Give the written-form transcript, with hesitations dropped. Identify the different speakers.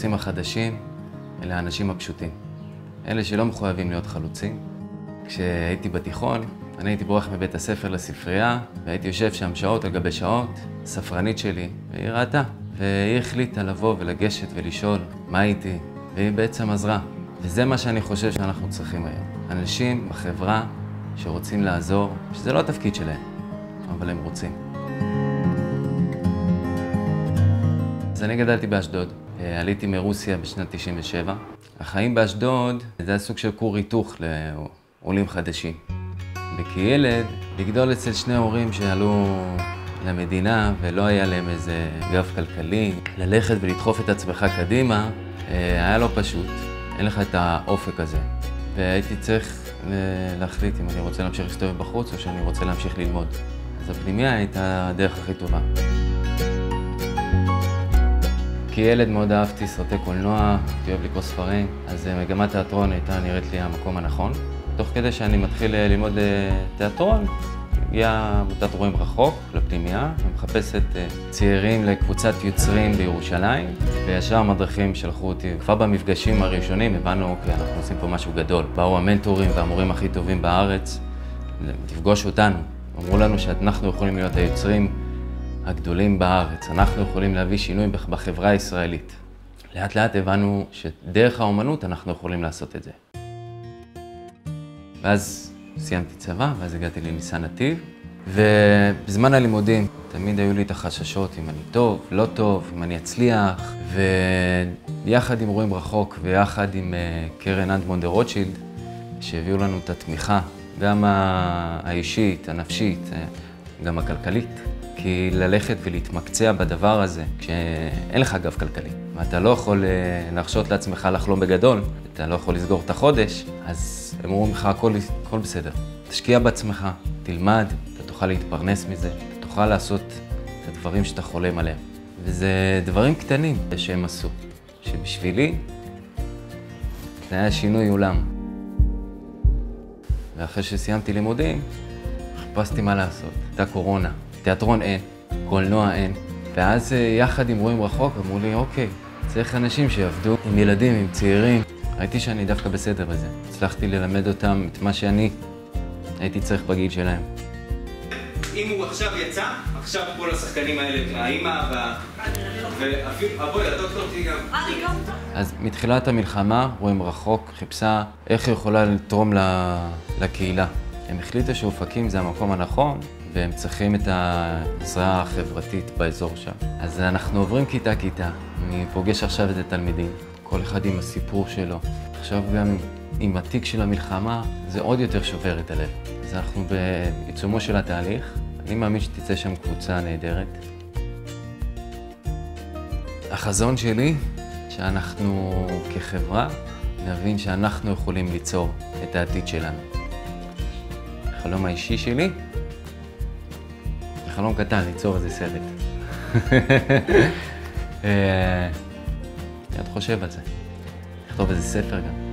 Speaker 1: החלוצים החדשים אלה האנשים הפשוטים. אלה שלא מחויבים להיות חלוצים. כשהייתי בתיכון, אני הייתי בורח מבית הספר לספרייה, והייתי יושב שם שעות על גבי שעות, ספרנית שלי, והיא ראתה. והיא החליטה לבוא ולגשת ולשאול מה איתי, והיא בעצם עזרה. וזה מה שאני חושב שאנחנו צריכים היום. אנשים בחברה שרוצים לעזור, שזה לא התפקיד שלהם, אבל הם רוצים. אז אני גדלתי באשדוד. עליתי מרוסיה בשנת 97. החיים באשדוד זה היה סוג של כור היתוך לעולים חדשים. וכילד, לגדול אצל שני הורים שעלו למדינה ולא היה להם איזה גב כלכלי, ללכת ולדחוף את עצמך קדימה, היה לא פשוט. אין לך את האופק הזה. והייתי צריך להחליט אם אני רוצה להמשיך להסתובב בחוץ או שאני רוצה להמשיך ללמוד. אז הפנימיה הייתה הדרך הכי טובה. כילד מאוד אהבתי סרטי קולנוע, הייתי אוהב לקרוא ספרים, אז מגמת תיאטרון הייתה נראית לי המקום הנכון. תוך כדי שאני מתחיל ללמוד תיאטרון, הגיעה עמותת רואים רחוק לפנימיה, ומחפשת צעירים לקבוצת יוצרים בירושלים, וישר המדריכים שלחו אותי. כבר במפגשים הראשונים הבנו, אוקיי, אנחנו עושים פה משהו גדול. באו המנטורים והמורים הכי טובים בארץ לפגוש אותנו. אמרו לנו שאנחנו יכולים להיות היוצרים הגדולים בארץ, אנחנו יכולים להביא שינוי בחברה הישראלית. לאט לאט הבנו שדרך האומנות אנחנו יכולים לעשות את זה. ואז סיימתי צבא, ואז הגעתי לניסן נתיב, ובזמן הלימודים תמיד היו לי את החששות אם אני טוב, לא טוב, אם אני אצליח, ויחד עם רואים רחוק ויחד עם קרן אדמונד דה רוטשילד, שהביאו לנו את התמיכה, גם האישית, הנפשית, גם הכלכלית. כי ללכת ולהתמקצע בדבר הזה, כשאין לך גב כלכלי, ואתה לא יכול להרשות לעצמך לחלום בגדול, אתה לא יכול לסגור את החודש, אז הם אומרים לך, הכל בסדר. תשקיע בעצמך, תלמד, אתה תוכל להתפרנס מזה, אתה תוכל לעשות את הדברים שאתה חולם עליהם. וזה דברים קטנים שהם עשו, שבשבילי זה היה שינוי עולם. ואחרי שסיימתי לימודים, חיפשתי מה לעשות. הייתה קורונה. תיאטרון אין, קולנוע אין, ואז יחד עם רואים רחוק אמרו לי, אוקיי, צריך אנשים שיעבדו עם ילדים, עם צעירים. ראיתי שאני דווקא בסדר בזה. הצלחתי ללמד אותם את מה שאני הייתי צריך בגיל שלהם.
Speaker 2: אם הוא עכשיו יצא, עכשיו כל השחקנים האלה, האמא ואפילו אבוי, הדוקטור תהי גם.
Speaker 1: אז מתחילת המלחמה, רואים רחוק, חיפשה איך היא יכולה לתרום לקהילה. הם החליטו שאופקים זה המקום הנכון, והם צריכים את העזרה החברתית באזור שם. אז אנחנו עוברים כיתה-כיתה. אני פוגש עכשיו את התלמידים, כל אחד עם הסיפור שלו. עכשיו גם עם התיק של המלחמה, זה עוד יותר שובר את הלב. אז אנחנו בעיצומו של התהליך. אני מאמין שתצא שם קבוצה נהדרת. החזון שלי, שאנחנו כחברה נבין שאנחנו יכולים ליצור את העתיד שלנו. החלום האישי שלי, חלום קטן, ליצור איזה סרט. אני עוד חושב על זה. לכתוב איזה ספר גם.